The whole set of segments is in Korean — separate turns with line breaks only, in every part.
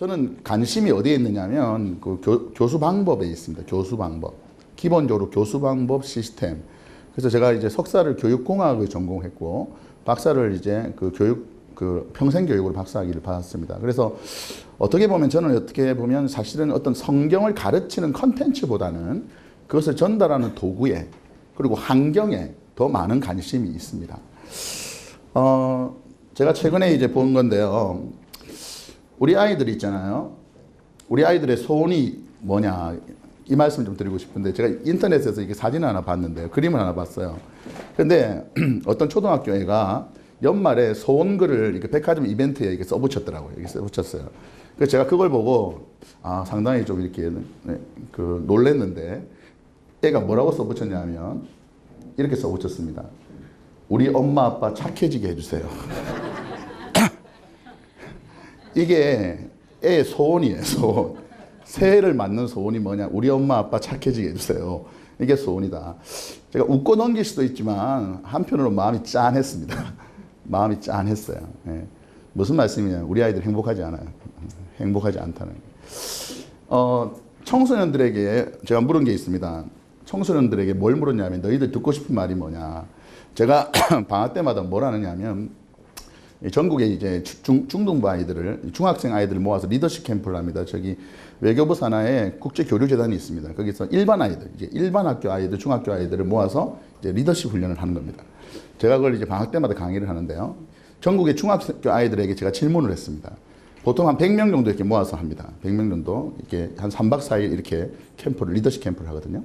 저는 관심이 어디에 있느냐면 그 교수 방법에 있습니다. 교수 방법. 기본적으로 교수 방법 시스템. 그래서 제가 이제 석사를 교육공학을 전공했고 박사를 이제 평생 교육으로 박사학위를 받았습니다. 그래서 어떻게 보면 저는 어떻게 보면 사실은 어떤 성경을 가르치는 컨텐츠보다는 그것을 전달하는 도구에 그리고 환경에 더 많은 관심이 있습니다. 제가 최근에 이제 본 건데요. 우리 아이들 있잖아요. 우리 아이들의 소원이 뭐냐. 이 말씀 좀 드리고 싶은데 제가 인터넷에서 이렇게 사진을 하나 봤는데요. 그림을 하나 봤어요. 근데 어떤 초등학교 애가 연말에 소원글을 이렇게 백화점 이벤트에 이렇게 써붙였더라고요. 이렇게 써붙였어요. 그래서 제가 그걸 보고 상당히 좀 이렇게 놀랬는데 애가 뭐라고 써붙였냐면 이렇게 써붙였습니다. 우리 엄마 아빠 착해지게 해주세요. 이게 애의 소원이에요. 소원. 새해를 맞는 소원이 뭐냐. 우리 엄마 아빠 착해지게 해주세요. 이게 소원이다. 제가 웃고 넘길 수도 있지만 한편으로 마음이 짠했습니다. 마음이 짠했어요. 예. 무슨 말씀이냐. 우리 아이들 행복하지 않아요. 행복하지 않다는. 청소년들에게 제가 물은 게 있습니다. 청소년들에게 뭘 물었냐면 너희들 듣고 싶은 말이 뭐냐. 제가 방학 때마다 뭘 하느냐면 전국에 이제 중등부 아이들을, 중학생 아이들을 모아서 리더십 캠프를 합니다. 저기 외교부 산하에 국제교류재단이 있습니다. 거기서 일반 아이들, 이제 일반 학교 아이들, 중학교 아이들을 모아서 이제 리더십 훈련을 하는 겁니다. 제가 그걸 이제 방학 때마다 강의를 하는데요. 전국의 중학교 아이들에게 제가 질문을 했습니다. 보통 한 100명 정도 이렇게 모아서 합니다. 100명 정도 이렇게 한 3박 4일 이렇게 리더십 캠프를 하거든요.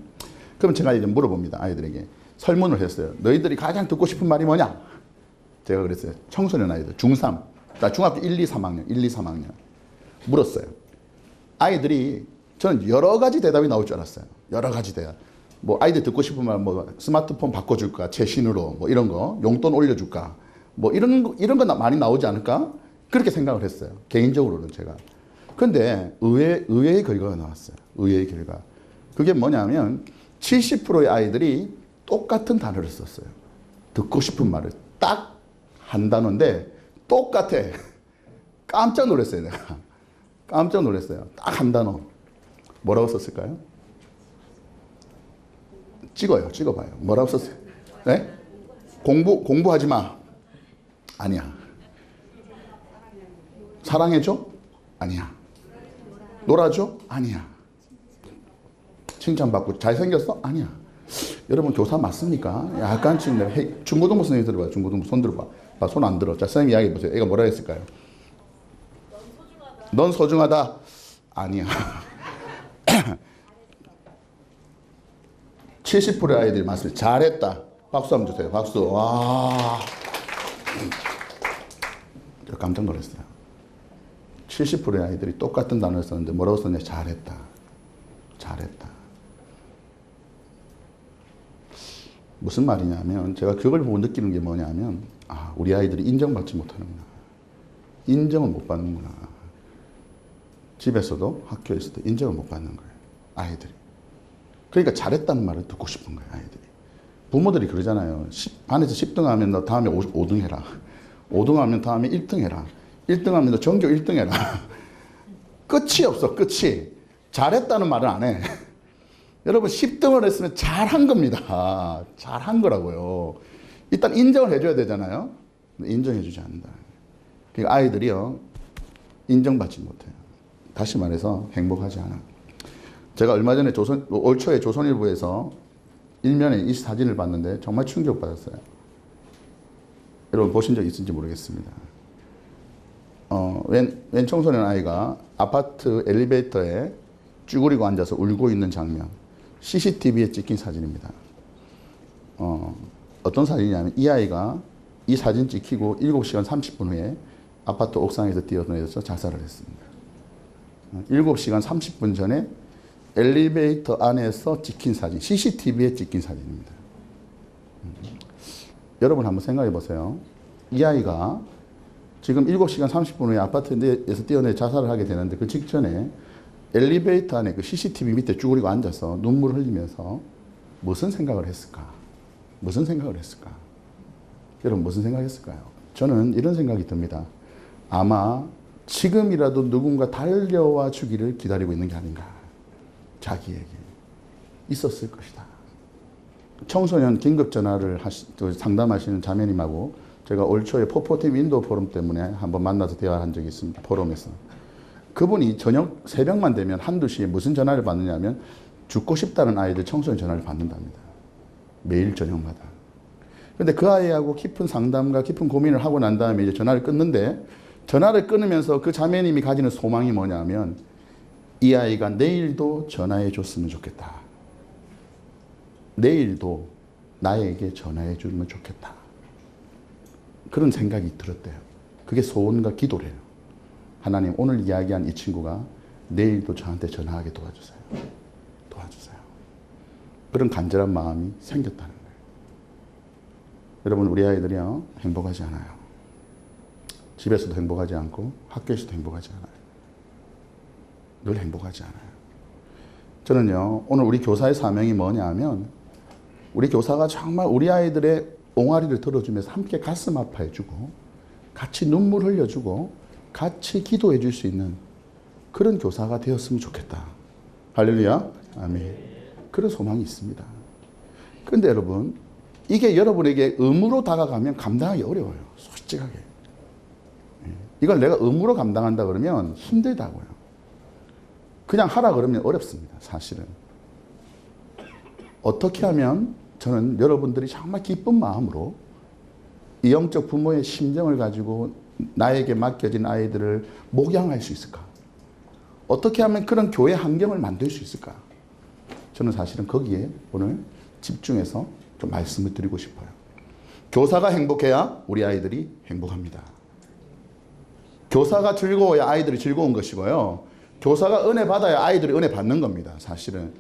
그럼 제가 이제 물어봅니다. 아이들에게. 설문을 했어요. 너희들이 가장 듣고 싶은 말이 뭐냐? 제가 그랬어요. 청소년 아이들, 중3, 중학교 1, 2, 3학년, 1, 2, 3학년. 물었어요. 아이들이, 저는 여러 가지 대답이 나올 줄 알았어요. 여러 가지 대답. 뭐, 아이들 듣고 싶은 말, 뭐, 스마트폰 바꿔줄까? 최신으로, 뭐, 이런 거, 용돈 올려줄까? 뭐, 이런 거 많이 나오지 않을까? 그렇게 생각을 했어요. 개인적으로는 제가. 근데, 의외의 결과가 나왔어요. 의외의 결과. 그게 뭐냐면, 70%의 아이들이 똑같은 단어를 썼어요. 듣고 싶은 말을. 딱 한 단어인데 똑같아. 깜짝 놀랐어요, 내가. 깜짝 놀랐어요. 딱 한 단어. 뭐라고 썼을까요? 찍어봐요. 뭐라고 썼어요? 네? 공부하지 마. 아니야. 사랑해줘? 아니야. 놀아줘? 아니야. 칭찬받고 잘생겼어? 아니야. 여러분 교사 맞습니까? 약간 지금 중고등부 선생님 들어봐. 중고등부 손 들어봐. 손 안 들어. 자, 선생님 이야기해 보세요. 애가 뭐라 했을까요? 넌 소중하다. 아니야. 70%의 아이들이 맞습니다. 잘했다. 박수 한번 주세요. 박수. 와. 저 깜짝 놀랐어요. 70%의 아이들이 똑같은 단어를 썼는데 뭐라고 썼냐? 잘했다. 잘했다. 무슨 말이냐면 제가 그걸 보고 느끼는 게 뭐냐면 우리 아이들이 인정받지 못하는구나. 인정을 못 받는구나. 집에서도 학교에서도 인정을 못 받는 거예요. 아이들이. 그러니까 잘했다는 말을 듣고 싶은 거예요. 아이들이. 부모들이 그러잖아요. 반에서 10등 하면 너 다음에 5등 해라. 5등 하면 다음에 1등 해라. 1등 하면 너 전교 1등 해라. 끝이 없어. 끝이. 잘했다는 말을 안 해. 여러분 10등을 했으면 잘한 겁니다. 잘한 거라고요. 일단 인정을 해줘야 되잖아요. 인정해주지 않는다. 그러니까 아이들이요. 인정받지 못해요. 다시 말해서 행복하지 않아. 제가 얼마 전에 올 초에 조선일보에서 일면에 이 사진을 봤는데 정말 충격받았어요. 여러분 보신 적 있을지 모르겠습니다. 웬 청소년 아이가 아파트 엘리베이터에 쭈그리고 앉아서 울고 있는 장면. CCTV에 찍힌 사진입니다. 어떤 사진이냐면 이 아이가 이 사진 찍히고 7시간 30분 후에 아파트 옥상에서 뛰어내려서 자살을 했습니다. 7시간 30분 전에 엘리베이터 안에서 찍힌 사진, CCTV에 찍힌 사진입니다. 여러분 한번 생각해 보세요. 이 아이가 지금 7시간 30분 후에 아파트에서 뛰어내 자살을 하게 되는데 그 직전에 엘리베이터 안에 그 CCTV 밑에 쭈그리고 앉아서 눈물을 흘리면서 무슨 생각을 했을까? 무슨 생각을 했을까? 여러분 무슨 생각을 했을까요? 저는 이런 생각이 듭니다. 아마 지금이라도 누군가 달려와 주기를 기다리고 있는 게 아닌가. 자기에게 있었을 것이다. 청소년 긴급 전화를 상담하시는 자매님하고 제가 올 초에 포포팀 인도 포럼 때문에 한번 만나서 대화한 적이 있습니다. 포럼에서. 그분이 저녁 새벽만 되면 한두 시에 무슨 전화를 받느냐면 죽고 싶다는 아이들 청소년 전화를 받는답니다. 매일 저녁마다. 근데 그 아이하고 깊은 상담과 깊은 고민을 하고 난 다음에 이제 전화를 끊는데 전화를 끊으면서 그 자매님이 가지는 소망이 뭐냐면 이 아이가 내일도 전화해 줬으면 좋겠다. 내일도 나에게 전화해 주면 좋겠다. 그런 생각이 들었대요. 그게 소원과 기도래요. 하나님, 오늘 이야기한 이 친구가 내일도 저한테 전화하게 도와주세요. 도와주세요. 그런 간절한 마음이 생겼다는 거예요. 여러분, 우리 아이들이요, 행복하지 않아요. 집에서도 행복하지 않고 학교에서도 행복하지 않아요. 늘 행복하지 않아요. 저는요, 오늘 우리 교사의 사명이 뭐냐 하면 우리 교사가 정말 우리 아이들의 옹알이를 들어주면서 함께 가슴 아파해주고 같이 눈물 흘려주고 같이 기도해 줄 수 있는 그런 교사가 되었으면 좋겠다. 할렐루야. 아멘. 그런 소망이 있습니다. 그런데 여러분, 이게 여러분에게 의무로 다가가면 감당하기 어려워요. 솔직하게. 이걸 내가 의무로 감당한다 그러면 힘들다고요. 그냥 하라 그러면 어렵습니다. 사실은. 어떻게 하면 저는 여러분들이 정말 기쁜 마음으로 이 영적 부모의 심정을 가지고 나에게 맡겨진 아이들을 목양할 수 있을까? 어떻게 하면 그런 교회 환경을 만들 수 있을까? 저는 사실은 거기에 오늘 집중해서 좀 말씀을 드리고 싶어요. 교사가 행복해야 우리 아이들이 행복합니다. 교사가 즐거워야 아이들이 즐거운 것이고요. 교사가 은혜 받아야 아이들이 은혜 받는 겁니다. 사실은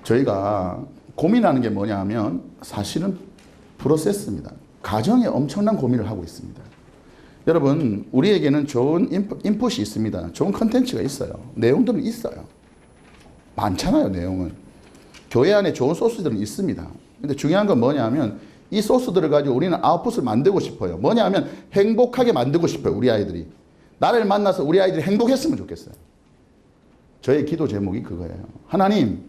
저희가 고민하는 게 뭐냐 하면 사실은 프로세스입니다. 가정에 엄청난 고민을 하고 있습니다. 여러분, 우리에게는 좋은 인풋이 있습니다. 좋은 컨텐츠가 있어요. 내용들은 있어요. 많잖아요, 내용은. 교회 안에 좋은 소스들은 있습니다. 근데 중요한 건 뭐냐 하면 이 소스들을 가지고 우리는 아웃풋을 만들고 싶어요. 뭐냐 하면 행복하게 만들고 싶어요, 우리 아이들이. 나를 만나서 우리 아이들이 행복했으면 좋겠어요. 저의 기도 제목이 그거예요. 하나님,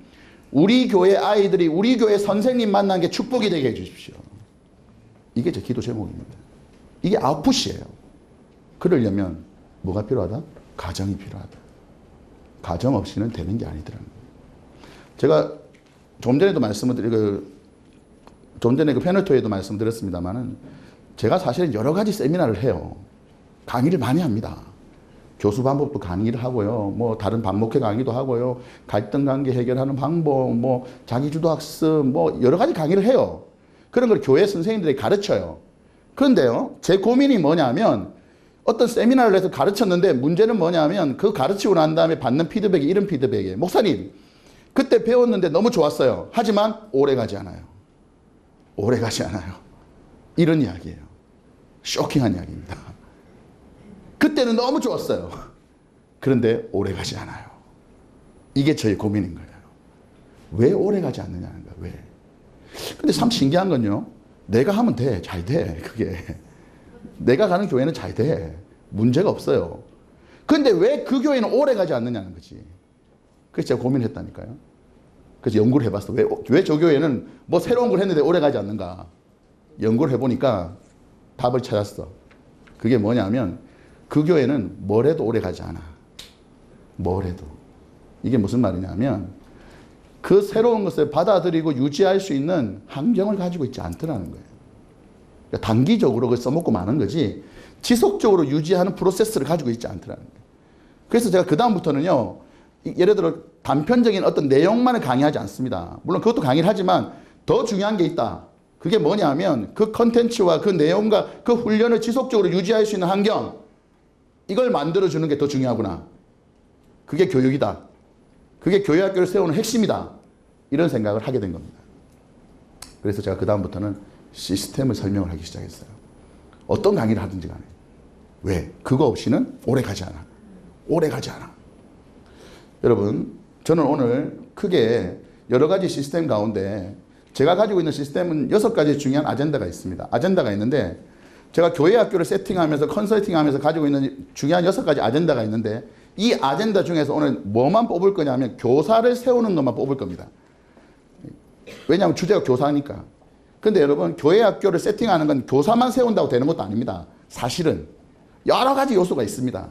우리 교회 아이들이 우리 교회 선생님 만난 게 축복이 되게 해주십시오. 이게 제 기도 제목입니다. 이게 아웃풋이에요. 그러려면 뭐가 필요하다? 가정이 필요하다. 가정 없이는 되는 게 아니더라고요. 제가 좀 전에도 좀 전에 그 패널토에도 말씀드렸습니다만은 제가 사실은 여러 가지 세미나를 해요. 강의를 많이 합니다. 교수 방법도 강의를 하고요. 뭐 다른 반목회 강의도 하고요. 갈등 관계 해결하는 방법, 뭐 자기주도 학습, 뭐 여러 가지 강의를 해요. 그런 걸 교회 선생님들이 가르쳐요. 그런데요, 제 고민이 뭐냐면 어떤 세미나를 해서 가르쳤는데 문제는 뭐냐면 그 가르치고 난 다음에 받는 피드백이 이런 피드백이에요. 목사님, 그때 배웠는데 너무 좋았어요. 하지만 오래 가지 않아요. 오래 가지 않아요. 이런 이야기예요. 쇼킹한 이야기입니다. 그때는 너무 좋았어요. 그런데 오래 가지 않아요. 이게 저의 고민인 거예요. 왜 오래 가지 않느냐는 거예요. 왜? 근데 참 신기한 건요. 내가 하면 돼. 잘 돼. 그게. 내가 가는 교회는 잘 돼. 문제가 없어요. 근데 왜 그 교회는 오래 가지 않느냐는 거지. 그래서 제가 고민했다니까요. 그래서 연구를 해봤어. 왜 저 교회는 뭐 새로운 걸 했는데 오래 가지 않는가. 연구를 해보니까 답을 찾았어. 그게 뭐냐면 그 교회는 뭘 해도 오래 가지 않아. 뭘 해도. 이게 무슨 말이냐면 그 새로운 것을 받아들이고 유지할 수 있는 환경을 가지고 있지 않더라는 거예요. 그러니까 단기적으로 그걸 써먹고 마는 거지 지속적으로 유지하는 프로세스를 가지고 있지 않더라는 거예요. 그래서 제가 그 다음부터는요. 예를 들어 단편적인 어떤 내용만을 강의하지 않습니다. 물론 그것도 강의를 하지만 더 중요한 게 있다. 그게 뭐냐면 그 컨텐츠와 그 내용과 그 훈련을 지속적으로 유지할 수 있는 환경, 이걸 만들어주는 게 더 중요하구나. 그게 교육이다. 그게 교회학교를 세우는 핵심이다. 이런 생각을 하게 된 겁니다. 그래서 제가 그 다음부터는 시스템을 설명을 하기 시작했어요. 어떤 강의를 하든지 간에. 왜? 그거 없이는 오래 가지 않아. 오래 가지 않아. 여러분, 저는 오늘 크게 여러 가지 시스템 가운데 제가 가지고 있는 시스템은 6가지 중요한 아젠다가 있습니다. 아젠다가 있는데 제가 교회 학교를 세팅하면서 컨설팅하면서 가지고 있는 중요한 6가지 아젠다가 있는데 이 아젠다 중에서 오늘 뭐만 뽑을 거냐면 교사를 세우는 것만 뽑을 겁니다. 왜냐하면 주제가 교사니까. 근데 여러분 교회 학교를 세팅하는 건 교사만 세운다고 되는 것도 아닙니다. 사실은 여러 가지 요소가 있습니다.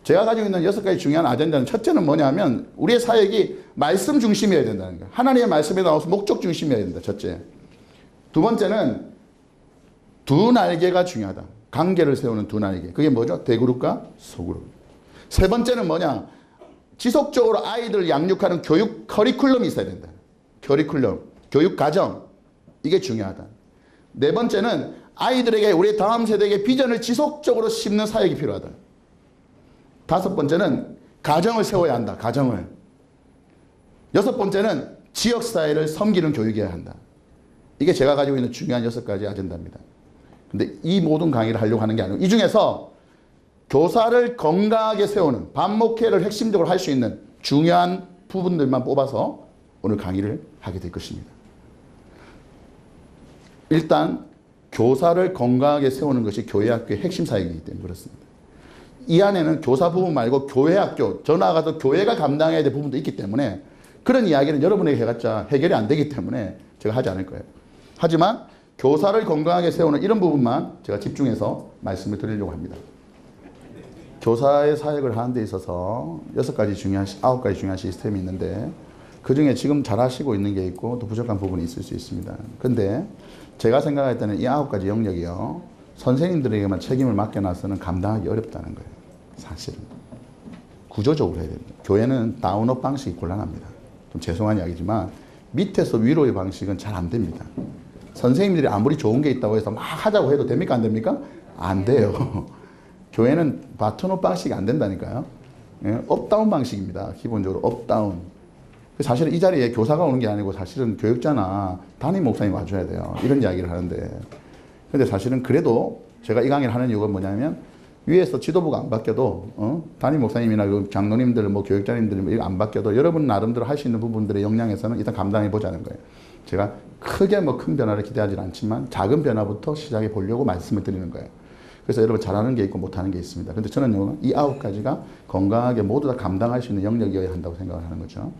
제가 가지고 있는 6가지 중요한 아젠다는 첫째는 뭐냐면 우리의 사역이 말씀 중심이어야 된다는 거예요. 하나님의 말씀에 나와서 목적 중심이어야 된다. 첫째. 두 번째는 두 날개가 중요하다. 관계를 세우는 두 날개. 그게 뭐죠? 대그룹과 소그룹. 세 번째는 뭐냐? 지속적으로 아이들을 양육하는 교육 커리큘럼이 있어야 된다. 커리큘럼, 교육 과정. 이게 중요하다. 네 번째는 아이들에게 우리 다음 세대에게 비전을 지속적으로 심는 사역이 필요하다. 다섯 번째는 가정을 세워야 한다. 가정을. 여섯 번째는 지역사회를 섬기는 교육이어야 한다. 이게 제가 가지고 있는 중요한 6가지 아젠다입니다. 근데 이 모든 강의를 하려고 하는 게 아니고 이 중에서 교사를 건강하게 세우는 반목회를 핵심적으로 할 수 있는 중요한 부분들만 뽑아서 오늘 강의를 하게 될 것입니다. 일단 교사를 건강하게 세우는 것이 교회학교의 핵심 사역이기 때문에 그렇습니다. 이 안에는 교사 부분 말고 교회학교, 저 나아가서 교회가 감당해야 될 부분도 있기 때문에 그런 이야기는 여러분에게 해봤자 해결이 안 되기 때문에 제가 하지 않을 거예요. 하지만 교사를 건강하게 세우는 이런 부분만 제가 집중해서 말씀을 드리려고 합니다. 교사의 사역을 하는 데 있어서 9가지 중요한 시스템이 있는데 그 중에 지금 잘 하시고 있는 게 있고 또 부족한 부분이 있을 수 있습니다. 근데 제가 생각할 때는 이 9가지 영역이요. 선생님들에게만 책임을 맡겨놔서는 감당하기 어렵다는 거예요. 사실은. 구조적으로 해야 됩니다. 교회는 다운업 방식이 곤란합니다. 좀 죄송한 이야기지만 밑에서 위로의 방식은 잘 안 됩니다. 선생님들이 아무리 좋은 게 있다고 해서 막 하자고 해도 됩니까? 안 됩니까? 안 돼요. 교회는 바톤업 방식이 안 된다니까요. 예, 업다운 방식입니다. 기본적으로 업다운. 사실은 이 자리에 교사가 오는 게 아니고 사실은 교육자나 담임 목사님이 와줘야 돼요. 이런 이야기를 하는데. 근데 사실은 그래도 제가 이 강의를 하는 이유가 뭐냐면 위에서 지도부가 안 바뀌어도 담임 목사님이나 그 장로님들, 뭐 교육자님들 안 바뀌어도 여러분 나름대로 할 수 있는 부분들의 역량에서는 일단 감당해 보자는 거예요. 제가 크게 뭐 큰 변화를 기대하지 않지만 작은 변화부터 시작해 보려고 말씀을 드리는 거예요. 그래서 여러분 잘하는 게 있고 못하는 게 있습니다. 근데 저는 이 9가지가 건강하게 모두 다 감당할 수 있는 영역이어야 한다고 생각을 하는 거죠.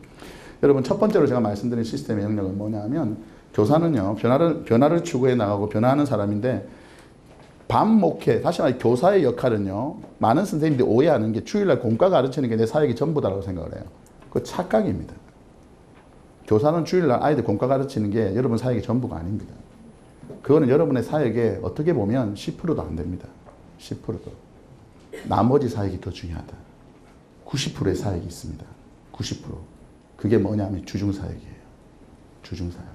여러분 첫 번째로 제가 말씀드린 시스템의 영역은 뭐냐면 교사는요 변화를 추구해 나가고 변화하는 사람인데 반목회, 다시 말해 교사의 역할은요 많은 선생님들이 오해하는 게 주일날 공과 가르치는 게 내 사역이 전부다라고 생각을 해요. 그거 착각입니다. 교사는 주일날 아이들 공과 가르치는 게 여러분 사역의 전부가 아닙니다. 그거는 여러분의 사역에 어떻게 보면 10%도 안 됩니다. 10%도. 나머지 사역이 더 중요하다. 90%의 사역이 있습니다. 90%. 그게 뭐냐면 주중사역이에요. 주중사역.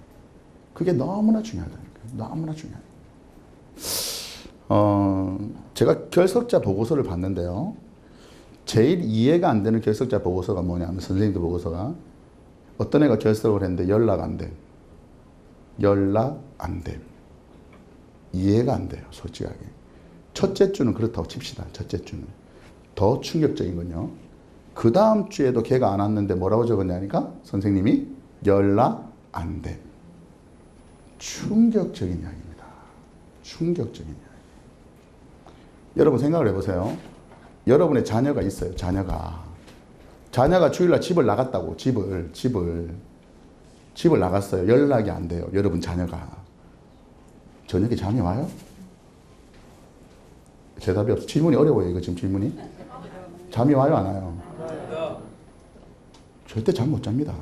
그게 너무나 중요하다니까요. 너무나 중요해요. 제가 결석자 보고서를 봤는데요. 제일 이해가 안 되는 결석자 보고서가 뭐냐면 선생님들 보고서가 어떤 애가 결석을 했는데 연락 안 됨. 연락 안 됨. 이해가 안 돼요. 솔직하게. 첫째 주는 그렇다고 칩시다. 첫째 주는. 더 충격적인 건요. 그 다음 주에도 걔가 안 왔는데 뭐라고 적었냐니까 선생님이 연락 안 됨. 충격적인 이야기입니다. 충격적인 이야기. 여러분 생각을 해보세요. 여러분의 자녀가 있어요. 자녀가 주일날 집을 나갔다고. 집을 나갔어요. 연락이 안 돼요. 여러분 자녀가. 저녁에 잠이 와요? 대답이 없어. 질문이 어려워요. 이거 지금 질문이. 잠이 와요? 안 와요? 절대 잠 못 잡니다.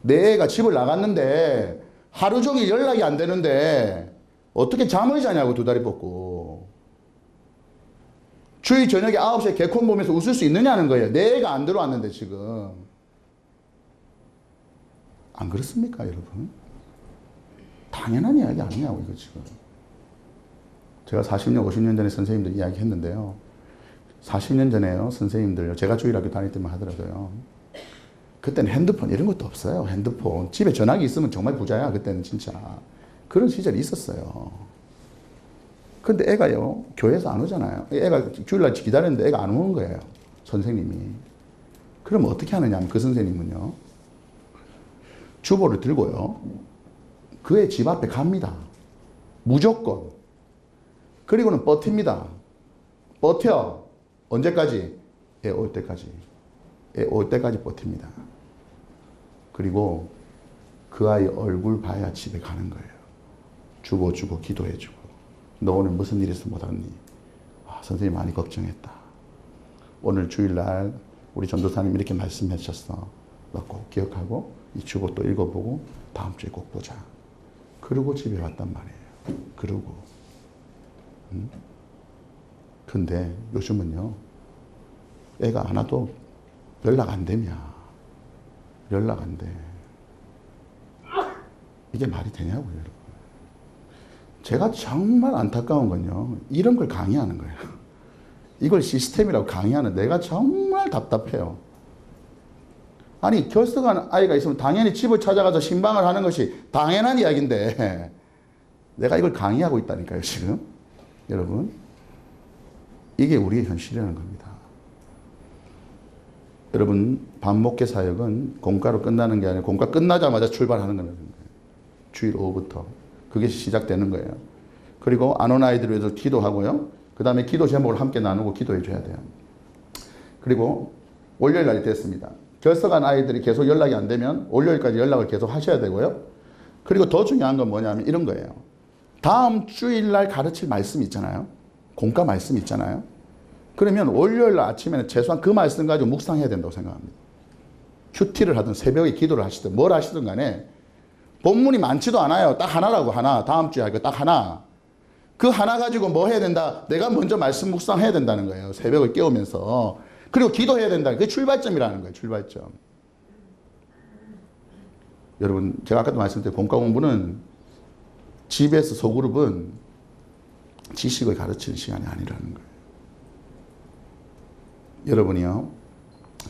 내 애가 집을 나갔는데 하루 종일 연락이 안 되는데 어떻게 잠을 자냐고 두 다리 뻗고. 주일 저녁에 9시에 개콘 보면서 웃을 수 있느냐는 거예요. 내 애가 안 들어왔는데 지금. 안 그렇습니까 여러분? 당연한 이야기 아니냐고 이거 지금. 제가 40년 50년 전에 선생님들 이야기 했는데요. 40년 전에요 선생님들요. 제가 주일학교 다닐 때만 하더라도요. 그때는 핸드폰 이런 것도 없어요. 핸드폰. 집에 전화기 있으면 정말 부자야. 그때는 진짜. 그런 시절이 있었어요. 근데 애가요. 교회에서 안 오잖아요. 애가 주일날 기다렸는데 애가 안 오는 거예요. 선생님이. 그럼 어떻게 하느냐 하면 그 선생님은요. 주보를 들고요. 그 애 집 앞에 갑니다. 무조건. 그리고는 버팁니다. 버텨. 언제까지? 애 올 때까지. 애 올 때까지 버팁니다. 그리고 그 아이 얼굴 봐야 집에 가는 거예요. 주고 기도해주고. 너 오늘 무슨 일 있어 못 왔니? 아, 선생님 많이 걱정했다. 오늘 주일날 우리 전도사님 이렇게 말씀해 주셨어. 너 꼭 기억하고 이 주고 또 읽어보고 다음 주에 꼭 보자. 그러고 집에 왔단 말이에요. 그러고. 근데 요즘은요. 애가 안 와도 연락 안 되면 연락 안 돼. 이게 말이 되냐고요, 여러분. 제가 정말 안타까운 건요. 이런 걸 강의하는 거예요. 이걸 시스템이라고 강의하는 내가 정말 답답해요. 아니 결석한 아이가 있으면 당연히 집을 찾아가서 신방을 하는 것이 당연한 이야기인데 내가 이걸 강의하고 있다니까요, 지금. 여러분. 이게 우리의 현실이라는 겁니다. 여러분, 반목회 사역은 공과로 끝나는 게 아니라 공과 끝나자마자 출발하는 거예요. 주일 오후부터. 그게 시작되는 거예요. 그리고 안 온 아이들을 위해서 기도하고요. 그 다음에 기도 제목을 함께 나누고 기도해 줘야 돼요. 그리고 월요일 날이 됐습니다. 결석한 아이들이 계속 연락이 안 되면 월요일까지 연락을 계속 하셔야 되고요. 그리고 더 중요한 건 뭐냐면 이런 거예요. 다음 주일날 가르칠 말씀 있잖아요. 공과 말씀 있잖아요. 그러면 월요일 날 아침에는 최소한 그 말씀 가지고 묵상해야 된다고 생각합니다. 큐티를 하든 새벽에 기도를 하시든 뭘 하시든 간에 본문이 많지도 않아요. 딱 하나라고 하나. 다음 주에 할 거 딱 하나. 그 하나 가지고 뭐 해야 된다? 내가 먼저 말씀 묵상해야 된다는 거예요. 새벽을 깨우면서. 그리고 기도해야 된다. 그게 출발점이라는 거예요. 출발점. 여러분 제가 아까도 말씀드린 공과 공부는 집에서 소그룹은 지식을 가르치는 시간이 아니라는 거예요. 여러분이요.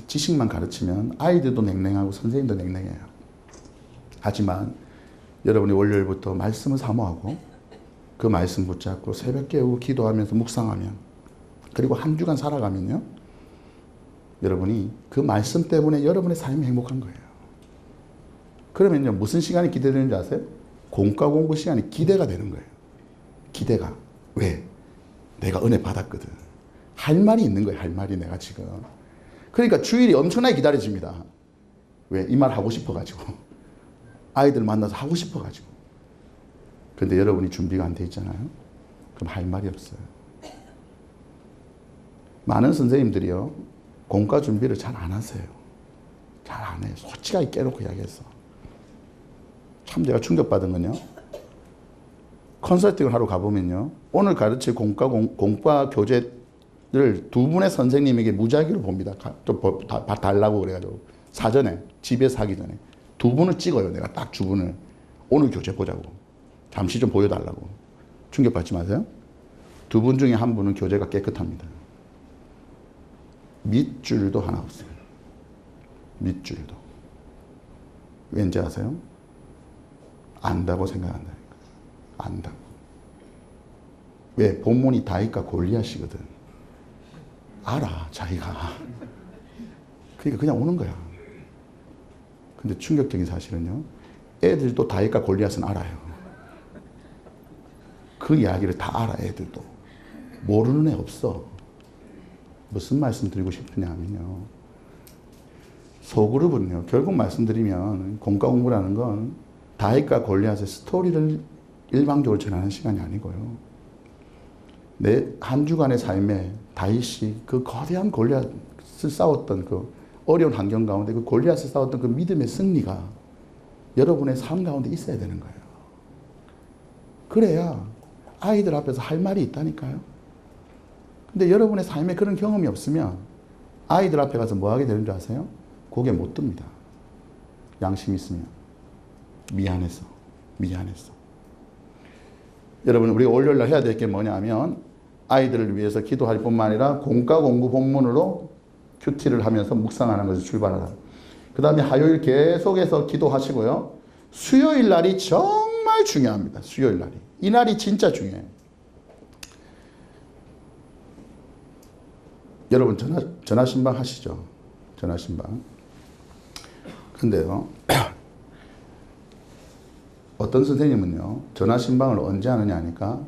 지식만 가르치면 아이들도 냉랭하고 선생님도 냉랭해요. 하지만 여러분이 월요일부터 말씀을 사모하고 그 말씀 붙잡고 새벽 깨우고 기도하면서 묵상하면 그리고 한 주간 살아가면요. 여러분이 그 말씀 때문에 여러분의 삶이 행복한 거예요. 그러면요. 무슨 시간이 기대되는지 아세요? 공과 공부 시간이 기대가 되는 거예요. 기대가. 왜? 내가 은혜 받았거든. 할 말이 있는 거예요. 할 말이 내가 지금. 그러니까 주일이 엄청나게 기다려집니다. 왜? 이 말 하고 싶어가지고. 아이들 만나서 하고 싶어가지고. 근데 여러분이 준비가 안 돼 있잖아요. 그럼 할 말이 없어요. 많은 선생님들이요. 공과 준비를 잘 안 하세요. 잘 안 해요. 솔직하게 깨놓고 이야기해서. 참 제가 충격받은 건요. 컨설팅을 하러 가보면요. 오늘 가르칠 공과 교재를 두 분의 선생님에게 무작위로 봅니다. 좀 달라고 그래가지고. 사전에, 집에서 하기 전에. 두 분을 찍어요. 내가 딱 주분을. 오늘 교재 보자고. 잠시 좀 보여달라고. 충격받지 마세요. 두 분 중에 한 분은 교재가 깨끗합니다. 밑줄도 하나 없어요. 밑줄도. 왠지 아세요? 안다고 생각한다니까. 안다고. 왜? 본문이 다윗과 골리앗이거든. 알아, 자기가. 그러니까 그냥 오는 거야. 근데 충격적인 사실은요. 애들도 다윗과 골리앗은 알아요. 그 이야기를 다 알아, 애들도. 모르는 애 없어. 무슨 말씀 드리고 싶으냐면요. 소그룹은요. 결국 말씀드리면 공과 공부라는 건 다윗과 골리앗의 스토리를 일방적으로 전하는 시간이 아니고요. 내 한 주간의 삶에 다윗이 그 거대한 골리앗을 싸웠던 그 어려운 환경 가운데 그 골리앗을 싸웠던 그 믿음의 승리가 여러분의 삶 가운데 있어야 되는 거예요. 그래야 아이들 앞에서 할 말이 있다니까요. 근데 여러분의 삶에 그런 경험이 없으면 아이들 앞에 가서 뭐 하게 되는 줄 아세요? 고개 못 듭니다. 양심 있으면. 미안해서. 여러분, 우리가 월요일날 해야 될 게 뭐냐면 아이들을 위해서 기도할 뿐만 아니라 공과 공부 본문으로 큐티를 하면서 묵상하는 것을 출발하라. 그 다음에 화요일 계속해서 기도하시고요. 수요일 날이 정말 중요합니다. 수요일 날이. 이 날이 진짜 중요해요. 여러분 전화 신방 하시죠? 전화 신방. 근데요. 어떤 선생님은요. 전화 신방을 언제 하느냐 하니까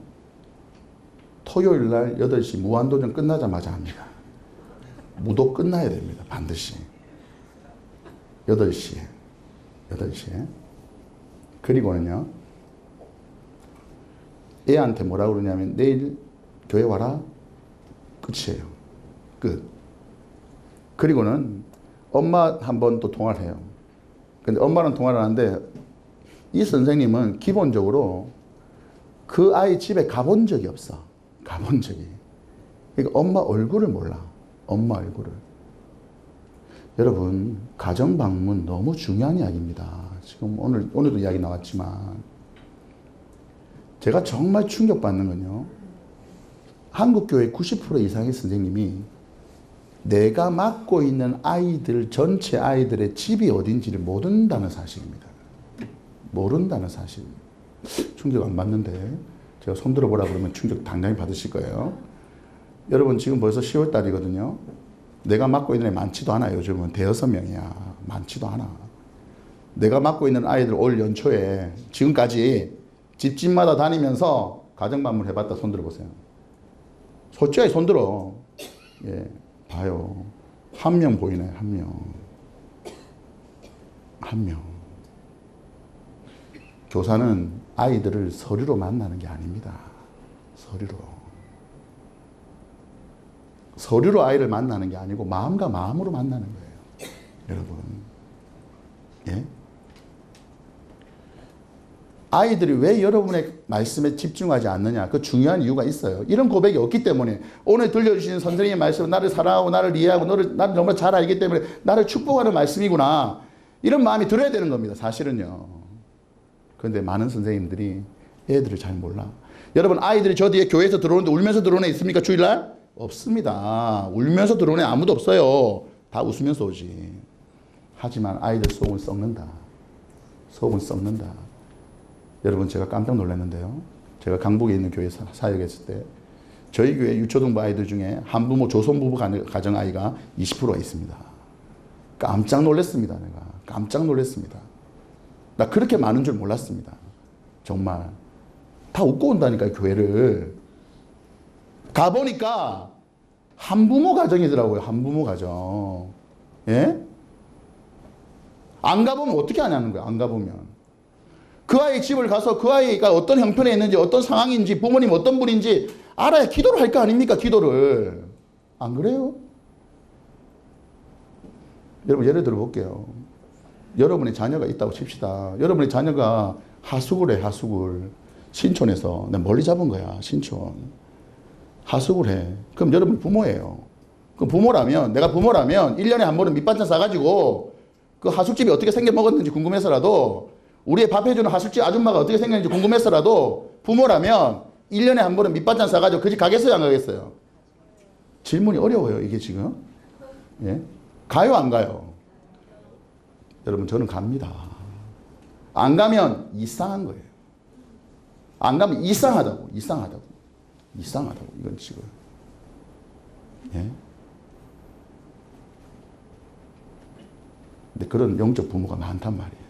토요일 날 8시 무한도전 끝나자마자 합니다. 무도 끝나야 됩니다. 반드시. 8시에. 8시에. 그리고는요, 애한테 뭐라고 그러냐면, 내일 교회 와라. 끝이에요. 끝. 그리고는 엄마 한 번 또 통화를 해요. 근데 엄마랑 통화를 하는데, 이 선생님은 기본적으로 그 아이 집에 가본 적이 없어. 가본 적이. 그러니까 엄마 얼굴을 몰라. 엄마 얼굴을. 여러분, 가정 방문 너무 중요한 이야기입니다. 지금 오늘도 이야기 나왔지만, 제가 정말 충격받는 건요, 한국교회 90% 이상의 선생님이 내가 맡고 있는 아이들, 전체 아이들의 집이 어딘지를 모른다는 사실입니다. 모른다는 사실. 충격 안 받는데, 제가 손 들어보라 그러면 충격 당당히 받으실 거예요. 여러분, 지금 벌써 10월 달이거든요. 내가 맡고 있는 애 많지도 않아. 요즘은 대여섯 명이야. 많지도 않아. 내가 맡고 있는 아이들 올 연초에 지금까지 집집마다 다니면서 가정방문 해봤다. 손 들어보세요. 솔직하게 손 들어. 예, 봐요. 한 명 보이네. 한 명. 한 명. 교사는 아이들을 서류로 만나는 게 아닙니다. 서류로. 서류로 아이를 만나는 게 아니고 마음과 마음으로 만나는 거예요. 여러분. 예? 아이들이 왜 여러분의 말씀에 집중하지 않느냐? 그 중요한 이유가 있어요. 이런 고백이 없기 때문에 오늘 들려주시는 선생님의 말씀은 나를 사랑하고 나를 이해하고 나를 너무 잘 알기 때문에 나를 축복하는 말씀이구나. 이런 마음이 들어야 되는 겁니다. 사실은요. 그런데 많은 선생님들이 애들을 잘 몰라. 여러분, 아이들이 저 뒤에 교회에서 들어오는데 울면서 들어오는 애 있습니까? 주일날? 없습니다. 울면서 들어오는 애 아무도 없어요. 다 웃으면서 오지. 하지만 아이들 속은 썩는다. 속은 썩는다. 여러분, 제가 깜짝 놀랐는데요. 제가 강북에 있는 교회 사역했을 때 저희 교회 유초등부 아이들 중에 한부모 조선부부 가정 아이가 20%가 있습니다. 깜짝 놀랐습니다. 내가 깜짝 놀랐습니다. 나 그렇게 많은 줄 몰랐습니다. 정말 다 웃고 온다니까요. 교회를 가보니까 한부모 가정이더라고요. 한부모 가정. 예? 안 가보면 어떻게 하냐는 거예요. 안 가보면. 그 아이 집을 가서 그 아이가 어떤 형편에 있는지, 어떤 상황인지, 부모님 어떤 분인지 알아야 기도를 할 거 아닙니까? 기도를. 안 그래요? 여러분, 예를 들어 볼게요. 여러분의 자녀가 있다고 칩시다. 여러분의 자녀가 하숙을 해, 하숙을. 신촌에서. 내가 멀리 잡은 거야, 신촌. 하숙을 해. 그럼 여러분 부모예요. 그럼 부모라면, 내가 부모라면 1년에 한 번은 밑반찬 싸가지고 그 하숙집이 어떻게 생겨 먹었는지 궁금해서라도, 우리의 밥 해주는 하숙집 아줌마가 어떻게 생겼는지 궁금해서라도 부모라면 1년에 한 번은 밑반찬 싸가지고 그 집 가겠어요, 안 가겠어요? 질문이 어려워요, 이게 지금. 예? 가요, 안 가요? 여러분, 저는 갑니다. 안 가면 이상한 거예요. 안 가면 이상하다고, 이상하다고. 이상하다고, 이건 지금. 예? 근데 그런 영적 부모가 많단 말이에요.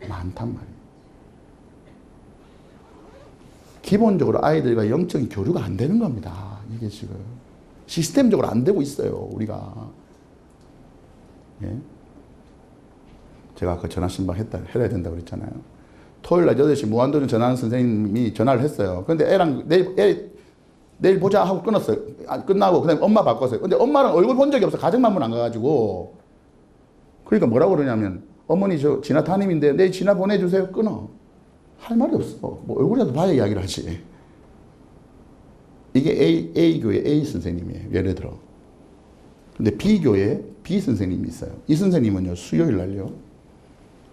많단 말이에요. 기본적으로 아이들과 영적인 교류가 안 되는 겁니다. 이게 지금. 시스템적으로 안 되고 있어요, 우리가. 예? 제가 아까 전화신방 해야 된다고 그랬잖아요. 토요일 날 8시 무한도전 전화하는 선생님이 전화를 했어요. 근데 애랑 내일 보자 하고 끊었어요. 끝나고 그다음에 엄마 바꿨어요. 근데 엄마랑 얼굴 본 적이 없어. 가정방문 안 가가지고. 그러니까 뭐라고 그러냐면, 어머니 저 진아 담임인데 내일 진아 보내주세요. 끊어. 할 말이 없어. 뭐 얼굴이라도 봐야 이야기를 하지. 이게 A 교회 A 선생님이에요. 예를 들어. 근데 B 교회에 B 선생님이 있어요. 이 선생님은요, 수요일 날요.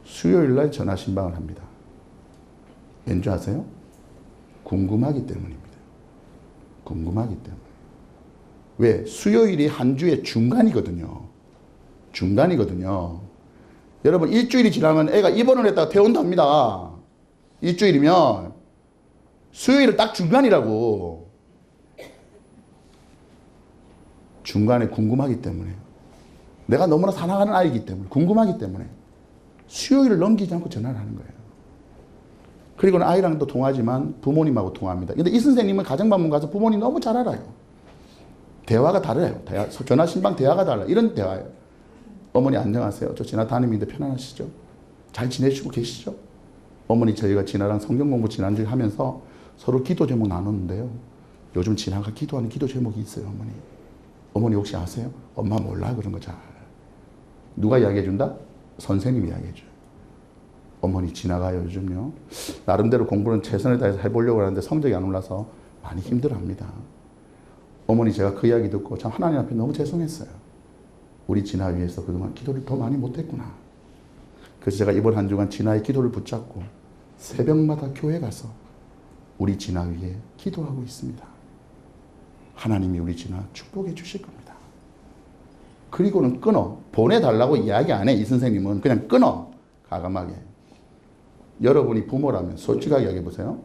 수요일 날 전화 신방을 합니다. 왠지 아세요? 궁금하기 때문입니다. 궁금하기 때문에. 왜? 수요일이 한 주의 중간이거든요. 중간이거든요. 여러분, 일주일이 지나면 애가 입원을 했다가 퇴원합니다. 일주일이면 수요일은 딱 중간이라고. 중간에 궁금하기 때문에. 내가 너무나 사랑하는 아이이기 때문에, 궁금하기 때문에 수요일을 넘기지 않고 전화를 하는 거예요. 그리고는 아이랑도 통하지만 부모님하고 통합니다. 근데 이 선생님은 가정방문 가서 부모님 너무 잘 알아요. 대화가 달라요. 전화 신방 대화가 달라요. 이런 대화예요. 어머니 안녕하세요. 저 진아 담임인데 편안하시죠? 잘 지내시고 계시죠? 어머니 저희가 진아랑 성경 공부 지난주에 하면서 서로 기도 제목 나눴는데요. 요즘 진아가 기도하는 기도 제목이 있어요. 어머니. 어머니 혹시 아세요? 엄마 몰라 그런 거 잘. 누가 이야기해 준다? 선생님이 이야기해 줘요. 어머니 진아가 요즘요. 나름대로 공부는 최선을 다해서 해보려고 하는데 성적이 안 올라서 많이 힘들어합니다. 어머니 제가 그 이야기 듣고 참 하나님 앞에 너무 죄송했어요. 우리 진아 위해서 그동안 기도를 더 많이 못했구나. 그래서 제가 이번 한 주간 진아의 기도를 붙잡고 새벽마다 교회 가서 우리 진아 위해 기도하고 있습니다. 하나님이 우리 진아 축복해 주실 겁니다. 그리고는 끊어. 보내달라고 이야기 안 해. 이 선생님은 그냥 끊어. 가감하게. 여러분이 부모라면 솔직하게 이야기해보세요.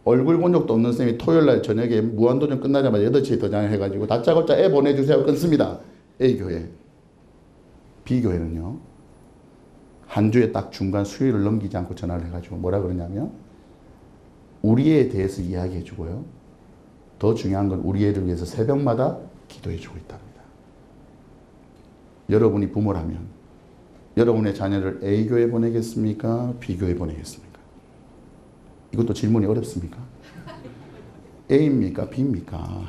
얼굴 본 적도 없는 선생님이 토요일날 저녁에 무한도전 끝나자마자 8시에 도장을 해가지고 다짜고짜 애 보내주세요. 끊습니다. A교회. B교회는요. 한 주에 딱 중간 수요일을 넘기지 않고 전화를 해가지고 뭐라 그러냐면 우리 애에 대해서 이야기해주고요. 더 중요한 건 우리 애를 위해서 새벽마다 기도해주고 있답니다. 여러분이 부모라면 여러분의 자녀를 A교회 보내겠습니까? B교회 보내겠습니까? 이것도 질문이 어렵습니까? A입니까? B입니까?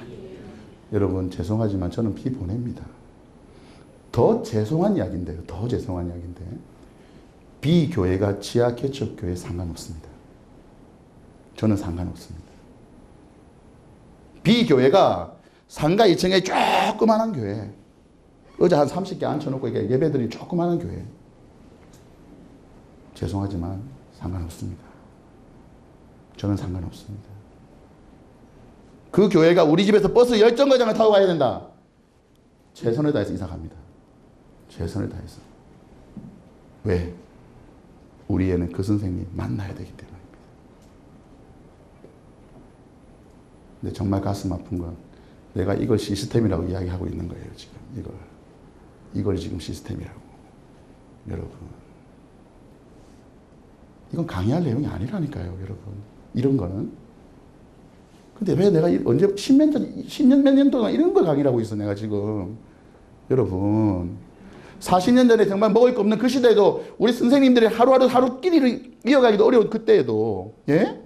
여러분 죄송하지만 저는 B 보냅니다. 더 죄송한 이야기인데요. 더 죄송한 이야기인데 B교회가 지하 개척교회 상관없습니다. 저는 상관없습니다. B교회가 상가 2층에 조그만한 교회 의자 한 30개 앉혀놓고 예배드리는 조그만한 교회 죄송하지만 상관없습니다. 저는 상관없습니다. 그 교회가 우리 집에서 버스 10정거장을 타고 가야 된다. 최선을 다해서 이사 갑니다. 최선을 다해서. 왜? 우리 애는 그 선생님 만나야 되기 때문입니다. 근데 정말 가슴 아픈 건 내가 이걸 시스템이라고 이야기하고 있는 거예요. 지금 이걸 지금 시스템이라고. 여러분 이건 강의할 내용이 아니라니까요. 여러분 이런 거는. 근데 왜 내가 언제 10년 몇 년 동안 이런 걸 강의를 하고 있어 내가 지금. 여러분 40년 전에 정말 먹을 거 없는 그 시대에도 우리 선생님들이 하루 끼리를 이어가기도 어려운 그때에도 예?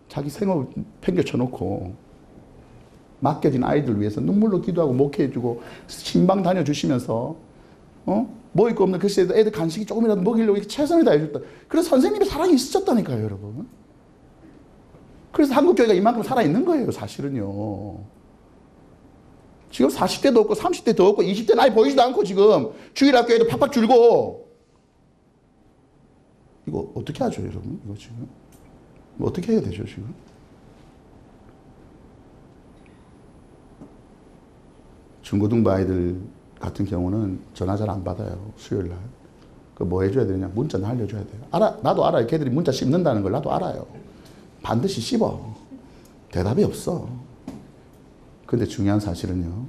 자기 생업을 팽개쳐놓고 맡겨진 아이들 위해서 눈물로 기도하고 목회해주고 신방 다녀주시면서 먹을 거 없는 그 시대에도 애들 간식이 조금이라도 먹이려고 이렇게 최선을 다해줬다. 그래서 선생님의 사랑이 있었다니까요. 여러분. 그래서 한국교회가 이만큼 살아있는 거예요. 사실은요. 지금 40대도 없고 30대도 없고 20대 나이 보이지도 않고 지금 주일학교에도 팍팍 줄고 이거 어떻게 하죠 여러분? 이거 지금 뭐 어떻게 해야 되죠 지금? 중고등부 아이들 같은 경우는 전화 잘 안 받아요. 수요일날. 그 뭐 해줘야 되냐? 문자 날려줘야 돼요. 나도 알아요. 걔들이 문자 씹는다는 걸 나도 알아요. 반드시 씹어. 대답이 없어. 근데 중요한 사실은요.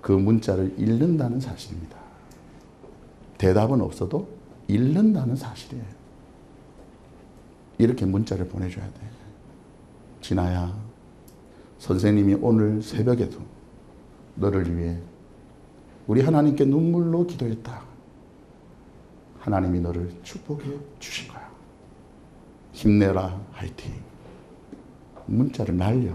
그 문자를 읽는다는 사실입니다. 대답은 없어도 읽는다는 사실이에요. 이렇게 문자를 보내줘야 돼. 진아야, 선생님이 오늘 새벽에도 너를 위해 우리 하나님께 눈물로 기도했다. 하나님이 너를 축복해 주신 거야. 힘내라, 화이팅. 문자를 날려.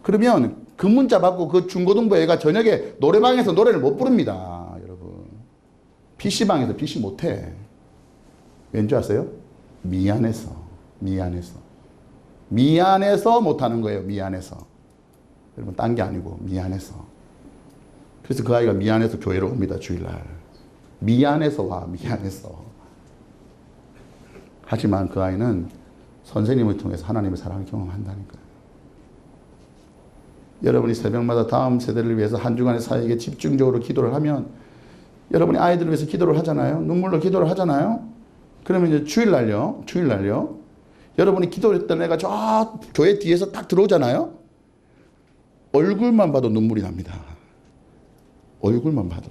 그러면 그 문자 받고 그 중고등부 애가 저녁에 노래방에서 노래를 못 부릅니다. 여러분. PC방에서 PC 못해. 왠지 아세요? 미안해서. 미안해서 못하는 거예요. 미안해서. 여러분 딴 게 아니고 미안해서. 그래서 그 아이가 미안해서 교회로 옵니다. 주일날. 미안해서 와. 미안해서. 하지만 그 아이는 선생님을 통해서 하나님의 사랑을 경험한다니까요. 여러분이 새벽마다 다음 세대를 위해서 한 주간의 사역에 집중적으로 기도를 하면 여러분이 아이들을 위해서 기도를 하잖아요. 눈물로 기도를 하잖아요. 그러면 이제 주일날요. 여러분이 기도했던 애가 저 교회 뒤에서 딱 들어오잖아요. 얼굴만 봐도 눈물이 납니다. 얼굴만 봐도.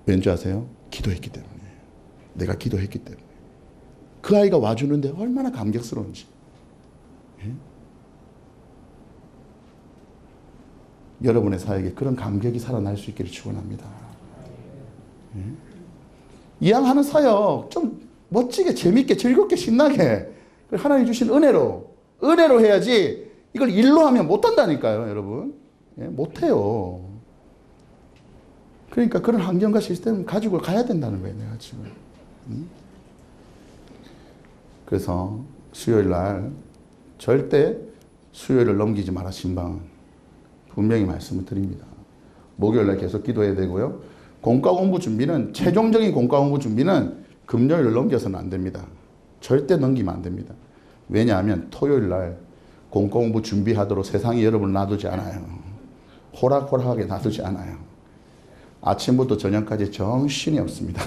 왠지 아세요? 기도했기 때문에. 내가 기도했기 때문에. 그 아이가 와주는데 얼마나 감격스러운지. 예? 여러분의 사역에 그런 감격이 살아날 수 있기를 축원합니다. 예? 이왕하는 사역 좀 멋지게 재밌게 즐겁게 신나게 하나님 주신 은혜로 해야지 이걸 일로 하면 못한다니까요, 여러분. 예? 못해요. 그러니까 그런 환경과 시스템을 가지고 가야 된다는 거예요, 내가 지금. 그래서 수요일 날 절대 수요일을 넘기지 마라, 신방은. 분명히 말씀을 드립니다. 목요일 날 계속 기도해야 되고요. 공과 공부 준비는, 최종적인 공과 공부 준비는 금요일을 넘겨서는 안 됩니다. 절대 넘기면 안 됩니다. 왜냐하면 토요일 날 공과 공부 준비하도록 세상이 여러분을 놔두지 않아요. 호락호락하게 놔두지 않아요. 아침부터 저녁까지 정신이 없습니다.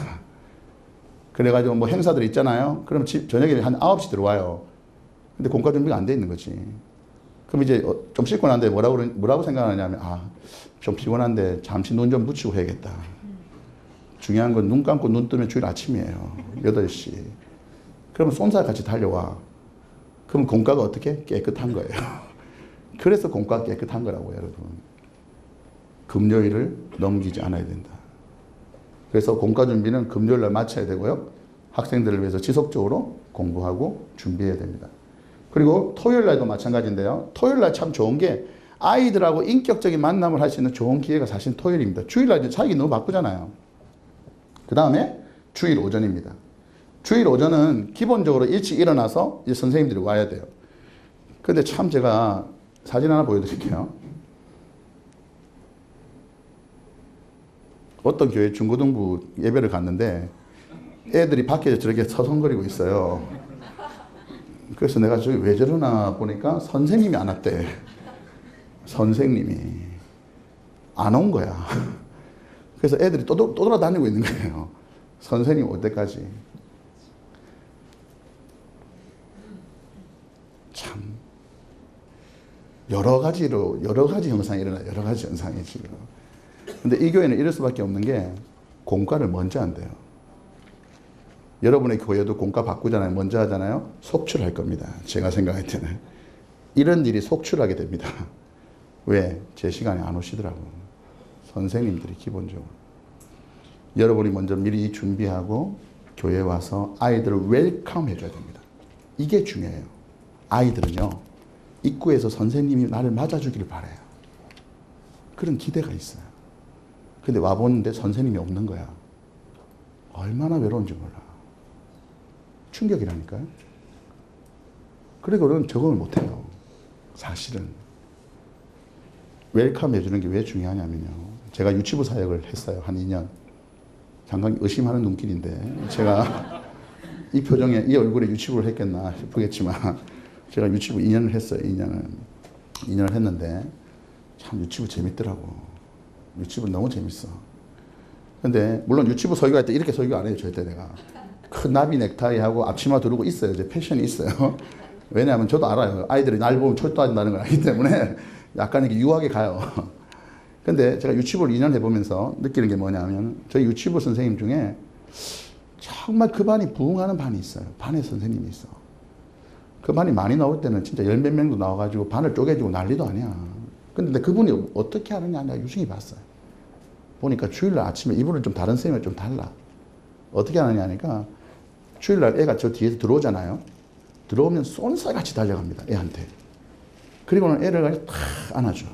그래가지고 뭐 행사들 있잖아요. 그럼 저녁에 한 9시 들어와요. 근데 공과 준비가 안 돼 있는 거지. 그럼 이제 좀 씻고 난데 뭐라고 생각하냐면, 좀 피곤한데 잠시 눈 좀 붙이고 해야겠다. 중요한 건 눈 감고 눈 뜨면 주일 아침이에요. 8시. 그러면 쏜살같이 달려와. 그럼 공과가 어떻게? 깨끗한 거예요. 그래서 공과가 깨끗한 거라고요, 여러분. 금요일을 넘기지 않아야 된다. 그래서 공과 준비는 금요일 날 마쳐야 되고요. 학생들을 위해서 지속적으로 공부하고 준비해야 됩니다. 그리고 토요일 날도 마찬가지인데요. 토요일 날 참 좋은 게 아이들하고 인격적인 만남을 할 수 있는 좋은 기회가 사실 토요일입니다. 주일 날 사역이 너무 바쁘잖아요. 그 다음에 주일 오전입니다. 주일 오전은 기본적으로 일찍 일어나서 이제 선생님들이 와야 돼요. 근데 참 제가 사진 하나 보여드릴게요. 어떤 교회 중고등부 예배를 갔는데 애들이 밖에 저렇게 서성거리고 있어요. 그래서 내가 저기 왜 저러나 보니까 선생님이 안 왔대. 선생님이 안 온 거야. 그래서 애들이 또 돌아다니고 있는 거예요. 선생님 올 때까지. 참 여러 가지 현상이 일어나요. 여러 가지 현상이 지금. 근데 이 교회는 이럴 수밖에 없는 게 공과를 먼저 한대요. 여러분의 교회도 공과 바꾸잖아요. 먼저 하잖아요. 속출할 겁니다. 제가 생각할 때는. 이런 일이 속출하게 됩니다. 왜? 제 시간에 안 오시더라고요. 선생님들이 기본적으로. 여러분이 먼저 미리 준비하고 교회에 와서 아이들을 웰컴 해줘야 됩니다. 이게 중요해요. 아이들은요, 입구에서 선생님이 나를 맞아주기를 바라요. 그런 기대가 있어요. 근데 와보는데 선생님이 없는 거야. 얼마나 외로운지 몰라. 충격이라니까요. 그리고는 적응을 못해요. 사실은. 웰컴 해주는 게 왜 중요하냐면요. 제가 유치부 사역을 했어요. 한 2년. 잠깐 의심하는 눈길인데 제가 이 표정에 이 얼굴에 유치부를 했겠나 싶겠지만 제가 유치부 2년을 했어요. 2년을 했는데 참 유치부 재밌더라고. 유치부 너무 재밌어. 근데 물론 유치부 설교할 때 이렇게 설교 안 해요. 절대 내가. 큰 나비 넥타이하고 앞치마 두르고 있어요. 이제 패션이 있어요. 왜냐하면 저도 알아요. 아이들이 날 보면 철도한다는 걸 알기 때문에 약간 이렇게 유하게 가요. 근데 제가 유치부를 2년 해보면서 느끼는 게 뭐냐면 저희 유치부 선생님 중에 정말 그 반이 부흥하는 반이 있어요. 반에 선생님이 있어. 그 반이 많이 나올 때는 진짜 10몇 명도 나와가지고 반을 쪼개지고 난리도 아니야. 근데 그분이 어떻게 하느냐 내가 유심히 봤어요. 보니까 주일날 아침에 이분은 좀 다른 쌤이랑 좀 달라. 어떻게 하느냐 하니까 주일날 애가 저 뒤에서 들어오잖아요. 들어오면 쏜살같이 달려갑니다. 애한테. 그리고는 애를 탁 안아줘.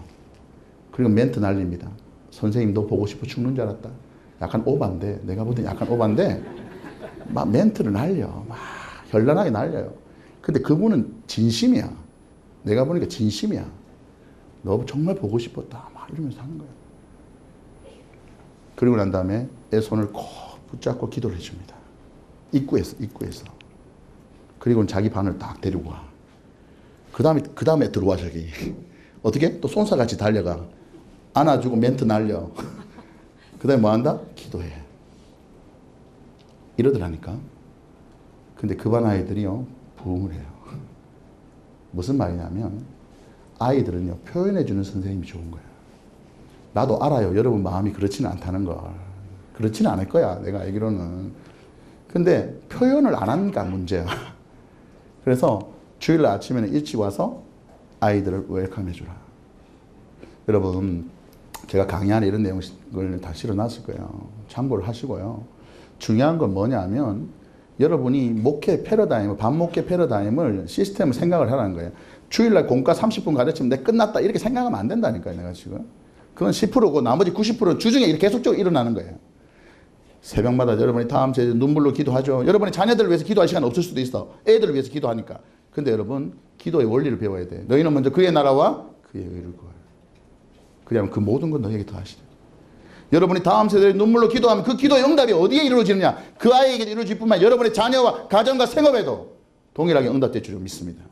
그리고 멘트 날립니다. 선생님 너 보고 싶어 죽는 줄 알았다. 약간 오반데 내가 볼 때 약간 오반데 막 멘트를 날려. 막 현란하게 날려요. 근데 그분은 진심이야. 내가 보니까 진심이야. 너 정말 보고 싶었다. 막 이러면서 하는 거야. 그리고 난 다음에 애 손을 꼭 붙잡고 기도를 해줍니다. 입구에서. 그리고 자기 반을 딱 데리고 와. 그 다음에 들어와, 저기. 어떻게? 또 쏜살같이 달려가. 안아주고 멘트 날려. 그 다음에 뭐 한다? 기도해. 이러더라니까. 근데 그 반 아이들이요, 부흥을 해요. 무슨 말이냐면, 아이들은요, 표현해주는 선생님이 좋은 거예요. 나도 알아요. 여러분 마음이 그렇지는 않다는 걸. 그렇지는 않을 거야. 내가 알기로는. 근데 표현을 안 하니까 문제야. 그래서 주일날 아침에는 일찍 와서 아이들을 웰컴 해주라. 여러분, 제가 강의 안에 이런 내용을 다 실어놨을 거예요. 참고를 하시고요. 중요한 건 뭐냐면 여러분이 목회 패러다임을, 반목회 패러다임을 시스템을 생각을 하라는 거예요. 주일날 공과 30분 가르치면 내 끝났다 이렇게 생각하면 안 된다니까요. 내가 지금. 그건 10%고 나머지 90%는 주중에 이렇게 계속적으로 일어나는 거예요. 새벽마다 여러분이 다음 주에 눈물로 기도하죠. 여러분의 자녀들을 위해서 기도할 시간 없을 수도 있어. 애들을 위해서 기도하니까. 근데 여러분, 기도의 원리를 배워야 돼. 너희는 먼저 그의 나라와 그의 의를 구하라. 그러면 그 모든 건 너에게 더하시리라. 여러분이 다음 세대에 눈물로 기도하면 그 기도의 응답이 어디에 이루어지느냐? 그 아이에게 이루어질 뿐만 아니라 여러분의 자녀와 가정과 생업에도 동일하게 응답될 줄 믿습니다.